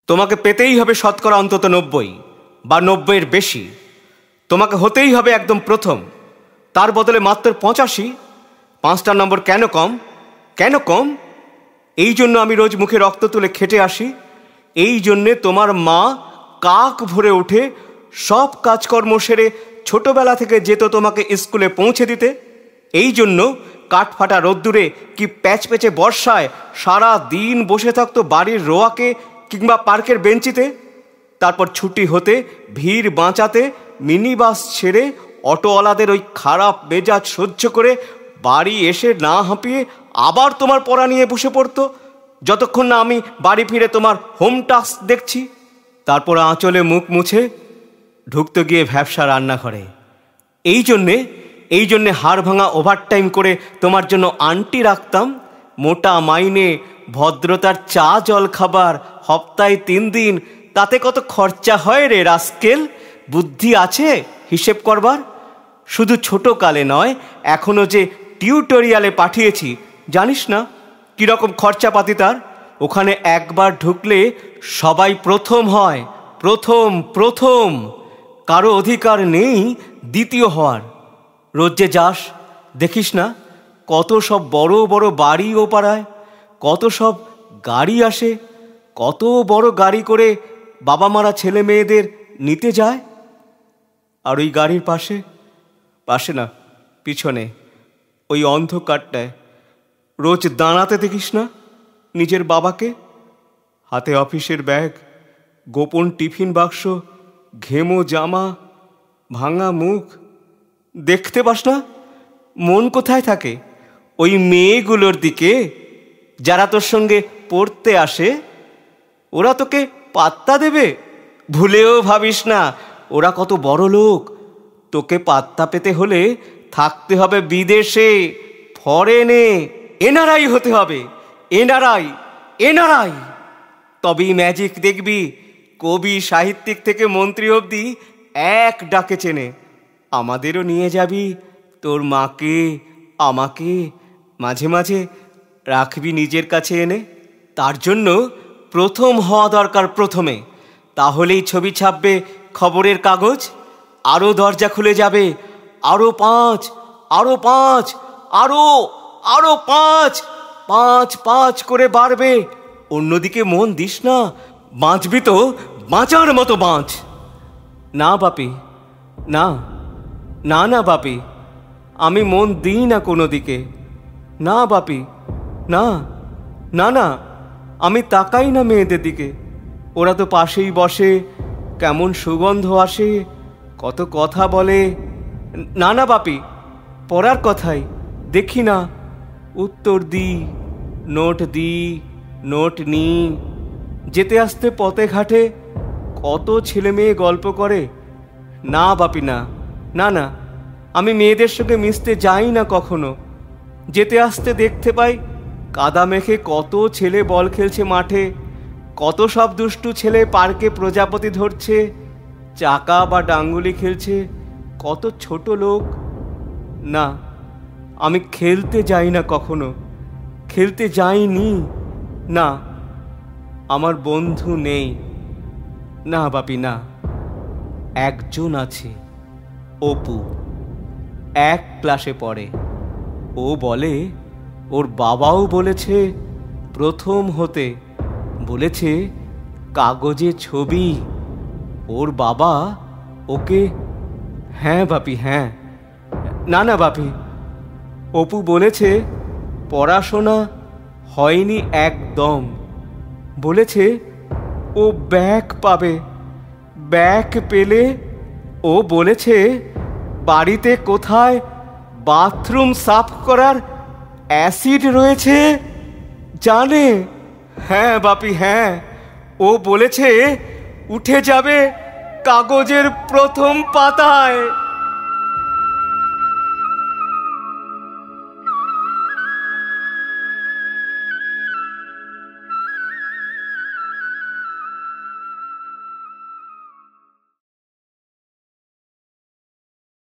তোমাকে পেতেই হবে শতকরা অন্তত 90 বা 90-এর বেশি। তোমাকে হতেই হবে একদম প্রথম, তার বদলে মাত্র 85। 5টা নম্বর কেন কম? কেন কম? এই জন্য আমি রোজ মুখে রক্ত তুলে খেটে আসি। এই জন্যে তোমার মা কাক ভরে উঠে সব কাজকর্ম সেরে ছোটবেলা থেকে যেত তোমাকে স্কুলে পৌঁছে দিতে। এই জন্য কাঠফাটা রোদ্দুরে কি প্যাচপ্যাচে বর্ষায় সারা দিন বসে থাকতো বাড়ির রোয়াকে কিংবা পার্কের বেঞ্চিতে। তারপর ছুটি হতে ভিড় বাঁচাতে মিনি বাস ছেড়ে অটোওয়ালাদের ওই খারাপ মেজাজ সহ্য করে বাড়ি এসে না হাঁপিয়ে আবার তোমার পড়া নিয়ে বসে পড়তো, যতক্ষণ না আমি বাড়ি ফিরে তোমার হোম টাস্ক দেখছি। তারপর আঁচলে মুখ মুছে ঢুকতে গিয়ে ভ্যাবসা রান্নাঘরে। এই জন্যে হাড় ভাঙা ওভারটাইম করে তোমার জন্য আন্টি রাখতাম। মোটা মাইনে, ভদ্রতার চা জল খাবার, সপ্তাহে 3 দিন। তাতে কত খরচা হয় রে রাস্কেল? বুদ্ধি আছে হিসেব করবার? শুধু ছোট কালে নয়, এখনো যে টিউটোরিয়ালে পাঠিয়েছি, জানিস না কীরকম খরচাপাতি তার? ওখানে একবার ঢুকলে সবাই প্রথম হয়। প্রথম কারো অধিকার নেই দ্বিতীয় হওয়ার। রোজ যে যাস, দেখিস না কত সব বড় বড় বাড়ি ও পাড়ায়, কত সব গাড়ি আসে, কত বড় গাড়ি করে বাবা মারা ছেলে মেয়েদের নিতে যায়। আর ওই গাড়ির পাশে না, পিছনে ওই অন্ধকারটায় রোজ দাঁড়াতে দেখিস না নিজের বাবাকে? হাতে অফিসের ব্যাগ, গোপন টিফিন বাক্স, ঘেমো জামা, ভাঙা মুখ। দেখতে পাস না মন কোথায় থাকে? ওই মেয়েগুলোর দিকে যারা তোর সঙ্গে পড়তে আসে। ওরা তোকে পাত্তা দেবে? ভুলেও ভাবিস না ওরা কত বড় লোক। তোকে পাত্তা পেতে হলে থাকতে হবে বিদেশে, ফরেনে, এনআরআই হতে হবে। এনআরআই। তবেই ম্যাজিক দেখবি। কবি সাহিত্যিক থেকে মন্ত্রী অবধি এক ডাকে চেনে। আমাদেরও নিয়ে যাবি, তোর মাকে আমাকে মাঝে মাঝে রাখবি নিজের কাছে এনে। তার জন্য প্রথম হওয়া দরকার প্রথমে। তাহলেই ছবি ছাপবে খবরের কাগজ, আরও দরজা খুলে যাবে। আরও 5, আরও 5, আরও 5 করে বাড়বে। অন্যদিকে মন দিস না, বাঁচবি তো বাঁচার মতো বাঁচ। না বাপি, না বাপি, আমি মন দিই না কোনো দিকে। না বাপি, না, আমি তাকাই না মেয়েদের দিকে। ওরা তো পাশেই বসে, কেমন সুগন্ধ আসে, কত কথা বলে। না বাপি, পড়ার কথাই দেখি না। উত্তর দিই, নোট নি। যেতে আসতে পথে ঘাটে কত ছেলে মেয়ে গল্প করে। না বাপি, না, আমি মেয়েদের সঙ্গে মিশতে যাই না কখনো। যেতে আসতে দেখতে পাই কাদা মেখে কত ছেলে বল খেলছে মাঠে, কত সব দুষ্টু ছেলে পার্কে প্রজাপতি ধরছে, চাকা বা ডাঙ্গুলি খেলছে, কত ছোট লোক। না, আমি খেলতে যাই না কখনো, খেলতে যাইনি। না, আমার বন্ধু নেই। না বাপি, না। একজন আছে, অপু, 1 ক্লাসে পড়ে। ও বলে ওর বাবাও বলেছে প্রথম হতে, বলেছে কাগজে ছবি। ওর বাবা ওকে, হ্যাঁ বাপি, হ্যাঁ। না বাপি, অপু বলেছে পড়াশোনা হয়নি একদম। বলেছে ও ব্যাক পাবে, ব্যাক পেলে ও বলেছে বাড়িতে কোথায় বাথরুম সাফ করার অ্যাসিড রয়েছে জানে। হ্যাঁ বাপি, হ্যাঁ। ও বলেছে উঠে যাবে কাগজের প্রথম পাতায়।